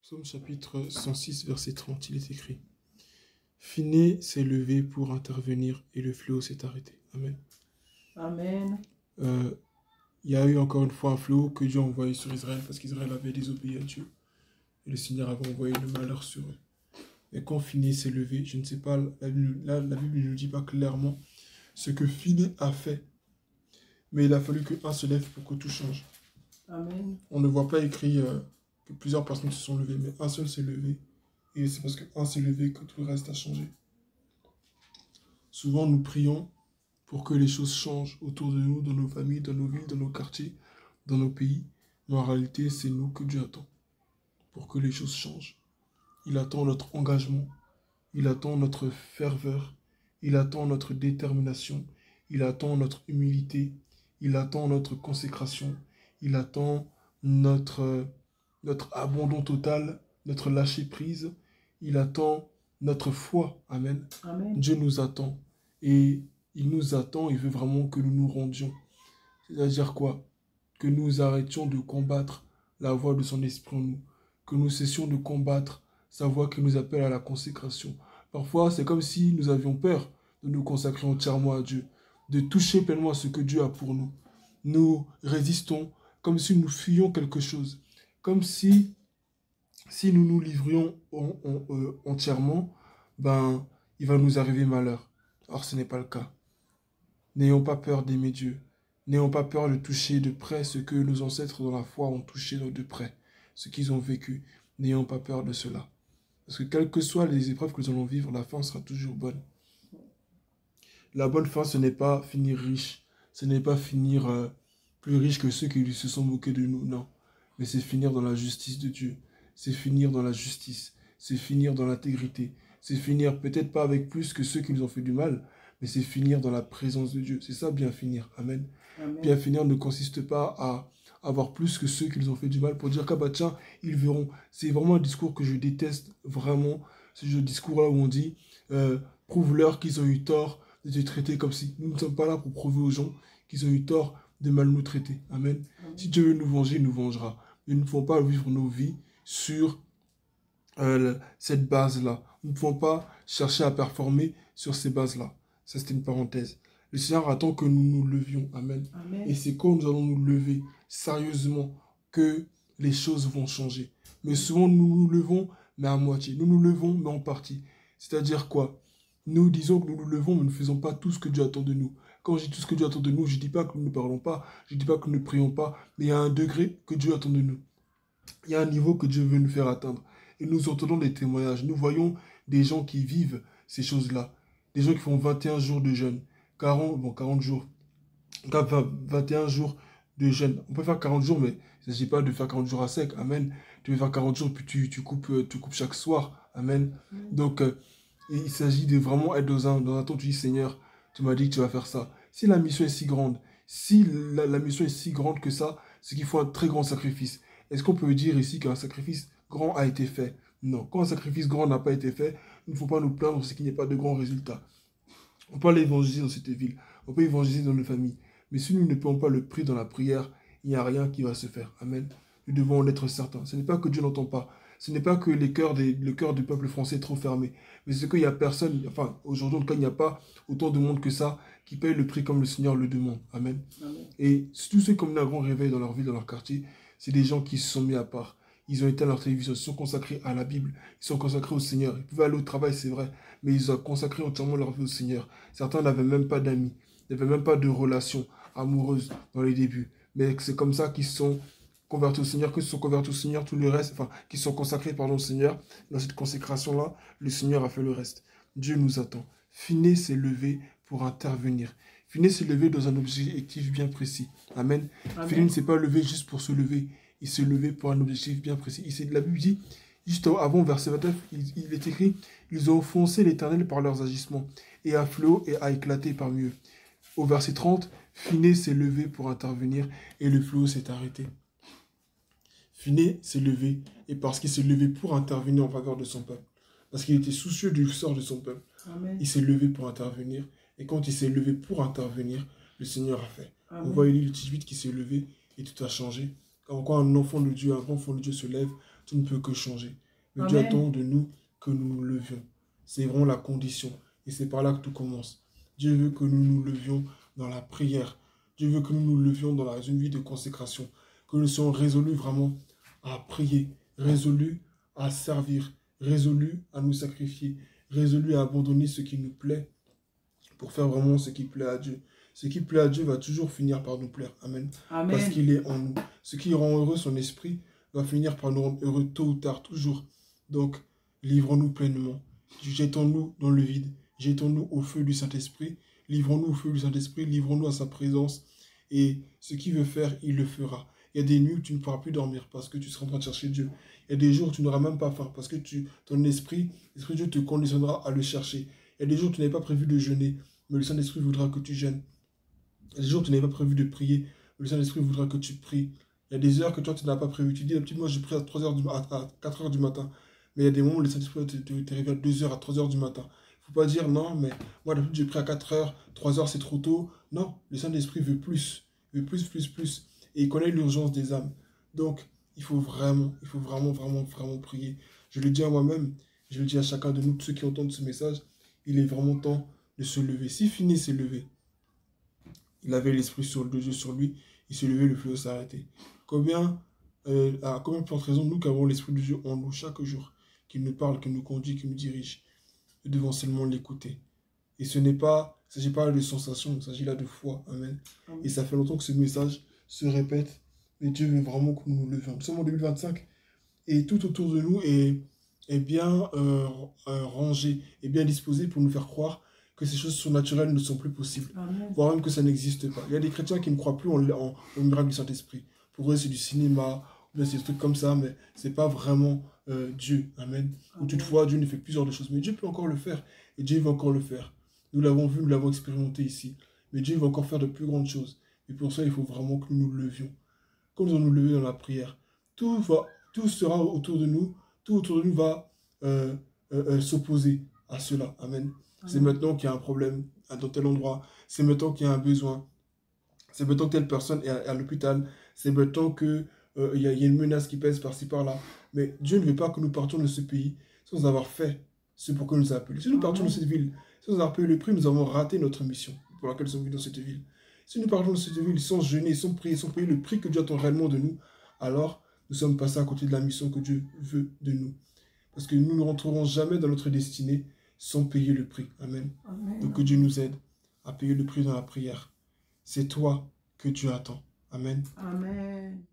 Psaume chapitre 106, verset 30, il est écrit: Finé s'est levé pour intervenir et le fléau s'est arrêté. Amen. Amen. Euh, il y a eu encore une fois un fléau que Dieu a envoyé sur Israël parce qu'Israël avait désobéi à Dieu. Et le Seigneur avait envoyé le malheur sur eux. Et quand Finé s'est levé, je ne sais pas, la Bible ne nous dit pas clairement ce que Finé a fait. Mais il a fallu qu'un se lève pour que tout change. Amen. On ne voit pas écrit que plusieurs personnes se sont levées, mais un seul s'est levé. Et c'est parce qu'un s'est levé que tout le reste a changé. Souvent, nous prions pour que les choses changent autour de nous, dans nos familles, dans nos villes, dans nos quartiers, dans nos pays. Mais en réalité, c'est nous que Dieu attend pour que les choses changent. Il attend notre engagement, il attend notre ferveur, il attend notre détermination, il attend notre humilité, il attend notre consécration, il attend notre abandon total, notre lâcher-prise, il attend notre foi. Amen. Amen. Dieu nous attend et il nous attend, il veut vraiment que nous nous rendions. C'est-à-dire quoi? Que nous arrêtions de combattre la voix de son esprit en nous, que nous cessions de combattre sa voix qui nous appelle à la consécration. Parfois, c'est comme si nous avions peur de nous consacrer entièrement à Dieu, de toucher pleinement à ce que Dieu a pour nous. Nous résistons comme si nous fuyions quelque chose, comme si nous nous livrions entièrement, ben, il va nous arriver malheur. Or, ce n'est pas le cas. N'ayons pas peur d'aimer Dieu. N'ayons pas peur de toucher de près ce que nos ancêtres dans la foi ont touché de près, ce qu'ils ont vécu. N'ayons pas peur de cela. Parce que quelles que soient les épreuves que nous allons vivre, la fin sera toujours bonne. La bonne fin, ce n'est pas finir riche. Ce n'est pas finir plus riche que ceux qui se sont moqués de nous, non. Mais c'est finir dans la justice de Dieu. C'est finir dans la justice. C'est finir dans l'intégrité. C'est finir peut-être pas avec plus que ceux qui nous ont fait du mal, mais c'est finir dans la présence de Dieu. C'est ça, bien finir. Amen. Amen. Bien finir ne consiste pas à avoir plus que ceux qui nous ont fait du mal pour dire qu'ah bah tiens, ils verront. C'est vraiment un discours que je déteste vraiment. Ce discours-là où on dit prouve-leur qu'ils ont eu tort de te traiter comme si. Nous ne sommes pas là pour prouver aux gens qu'ils ont eu tort de mal nous traiter. Amen. Si Dieu veut nous venger, il nous vengera. Mais nous ne pouvons pas vivre nos vies sur cette base-là. Nous ne pouvons pas chercher à performer sur ces bases-là. Ça, c'était une parenthèse. Le Seigneur attend que nous nous levions. Amen. Amen. Et c'est quand nous allons nous lever sérieusement que les choses vont changer. Mais souvent, nous nous levons, mais à moitié. Nous nous levons, mais en partie. C'est-à-dire quoi? Nous disons que nous nous levons, mais nous ne faisons pas tout ce que Dieu attend de nous. Quand je dis tout ce que Dieu attend de nous, je ne dis pas que nous ne parlons pas, je ne dis pas que nous ne prions pas, mais il y a un degré que Dieu attend de nous. Il y a un niveau que Dieu veut nous faire atteindre. Et nous entendons des témoignages. Nous voyons des gens qui vivent ces choses-là. Des gens qui font 21 jours de jeûne. 40 jours. 21 jours de jeûne. On peut faire 40 jours, mais il ne s'agit pas de faire 40 jours à sec. Amen. Tu veux faire 40 jours, puis tu coupes chaque soir. Amen. Donc, il s'agit de vraiment être dans un temps où tu dis, Seigneur, tu m'as dit que tu vas faire ça. Si la mission est si grande, si la mission est si grande que ça, c'est qu'il faut un très grand sacrifice. Est-ce qu'on peut dire ici qu'un sacrifice grand a été fait? Non. Quand un sacrifice grand n'a pas été fait, il ne faut pas nous plaindre parce qu'il n'y a pas de grands résultats. On peut aller évangéliser dans cette ville, on peut évangéliser dans nos familles. Mais si nous ne payons pas le prix dans la prière, il n'y a rien qui va se faire. Amen. Nous devons en être certains. Ce n'est pas que Dieu n'entend pas. Ce n'est pas que le cœur du peuple français est trop fermé. Mais c'est qu'il n'y a personne, enfin, aujourd'hui, en tout cas, il n'y a pas autant de monde que ça qui paye le prix comme le Seigneur le demande. Amen. Amen. Et tous ceux qui ont mené un grand réveil dans leur ville, dans leur quartier, c'est des gens qui se sont mis à part. Ils ont éteint leur télévision, ils se sont consacrés à la Bible, ils sont consacrés au Seigneur. Ils pouvaient aller au travail, c'est vrai, mais ils ont consacré entièrement leur vie au Seigneur. Certains n'avaient même pas d'amis, n'avaient même pas de relation amoureuse dans les débuts. Mais c'est comme ça qu'ils se sont convertis au Seigneur, que se sont convertis au Seigneur, tout le reste, enfin, qui sont consacrés, pardon, au Seigneur. Dans cette consécration-là, le Seigneur a fait le reste. Dieu nous attend. Finé s'est levé pour intervenir. Finé s'est levé dans un objectif bien précis. Amen. Finé ne s'est pas levé juste pour se lever. Il s'est levé pour un objectif bien précis. La Bible dit, juste avant, verset 29, il est écrit, ils ont offensé l'Éternel par leurs agissements, et un fléau a éclaté parmi eux. Au verset 30, Finé s'est levé pour intervenir, et le fléau s'est arrêté. Finé s'est levé, et parce qu'il s'est levé pour intervenir en faveur de son peuple, parce qu'il était soucieux du sort de son peuple, Amen. Il s'est levé pour intervenir, et quand il s'est levé pour intervenir, le Seigneur a fait. Amen. On voit Élie le 18 qui s'est levé, et tout a changé. Quand un enfant de Dieu, un bon enfant de Dieu se lève, tu ne peux que changer. Mais Dieu Amen. attend de nous que nous nous levions. C'est vraiment la condition. Et c'est par là que tout commence. Dieu veut que nous nous levions dans la prière. Dieu veut que nous nous levions dans une vie de consécration. Que nous soyons résolus vraiment à prier, résolus à servir, résolus à nous sacrifier, résolus à abandonner ce qui nous plaît pour faire vraiment ce qui plaît à Dieu. Ce qui plaît à Dieu va toujours finir par nous plaire. Amen. Parce Amen. qu'il est en nous. Ce qui rend heureux son esprit va finir par nous rendre heureux tôt ou tard, toujours. Donc, livrons-nous pleinement. Jetons-nous dans le vide. Jetons-nous au feu du Saint-Esprit. Livrons-nous au feu du Saint-Esprit. Livrons-nous à sa présence. Et ce qu'il veut faire, il le fera. Il y a des nuits où tu ne pourras plus dormir parce que tu seras en train de chercher Dieu. Il y a des jours où tu n'auras même pas faim parce que ton esprit, l'Esprit de Dieu te conditionnera à le chercher. Il y a des jours où tu n'avais pas prévu de jeûner, mais le Saint-Esprit voudra que tu jeûnes. Il y a des jours où tu n'avais pas prévu de prier, mais le Saint-Esprit voudra que tu pries. Il y a des heures que toi, tu n'as pas prévu. Tu dis, d'habitude, moi, je prie à 3 heures à 4 heures du matin. Mais il y a des moments où le Saint-Esprit te réveille à 2 heures, à 3 heures du matin. Il ne faut pas dire, non, mais moi, d'habitude, je prie à 4 heures, 3 heures, c'est trop tôt. Non, le Saint-Esprit veut plus. Il veut plus, plus, plus. Et il connaît l'urgence des âmes. Donc, il faut vraiment, vraiment prier. Je le dis à moi-même, je le dis à chacun de nous, tous ceux qui entendent ce message, il est vraiment temps de se lever. Si Fini s'est levé, il avait l'esprit de Dieu sur lui, il s'est levé, le fléau s'est arrêté. À combien de fortes raisons, nous qui avons l'esprit de Dieu en nous chaque jour, qui nous parle, qui nous conduit, qui nous dirige, nous devons seulement l'écouter. Et il ne s'agit pas de sensations, il s'agit là de foi. Amen. Amen. Et ça fait longtemps que ce message se répète, mais Dieu veut vraiment que nous nous levions. Nous sommes en 2025 et tout autour de nous est bien rangé, est bien disposé pour nous faire croire que ces choses surnaturelles ne sont plus possibles, Amen. voire même que ça n'existe pas. Il y a des chrétiens qui ne croient plus au miracle du Saint-Esprit. Pour eux, c'est du cinéma, ou bien c'est des trucs comme ça, mais ce n'est pas vraiment Dieu. Amen. Ou toutefois, Dieu ne fait plusieurs de choses, mais Dieu peut encore le faire, et Dieu va encore le faire. Nous l'avons vu, nous l'avons expérimenté ici, mais Dieu va encore faire de plus grandes choses. Et pour ça, il faut vraiment que nous nous levions. Quand nous allons nous lever dans la prière, tout sera autour de nous, tout autour de nous va s'opposer à cela. Amen. C'est maintenant qu'il y a un problème dans tel endroit. C'est maintenant qu'il y a un besoin. C'est maintenant que telle personne est à l'hôpital. C'est maintenant qu'il y a une menace qui pèse par-ci, par-là. Mais Dieu ne veut pas que nous partions de ce pays sans avoir fait ce pour que nous a appelés. Si nous partons de cette ville sans avoir payé le prix, nous avons raté notre mission pour laquelle nous sommes venus dans cette ville. Si nous partons de cette ville sans jeûner, sans prier, sans payer le prix que Dieu attend réellement de nous, alors nous sommes passés à côté de la mission que Dieu veut de nous. Parce que nous ne rentrerons jamais dans notre destinée sans payer le prix. Amen. Amen. Donc que Dieu nous aide à payer le prix dans la prière. C'est toi que Dieu attend. Amen. Amen.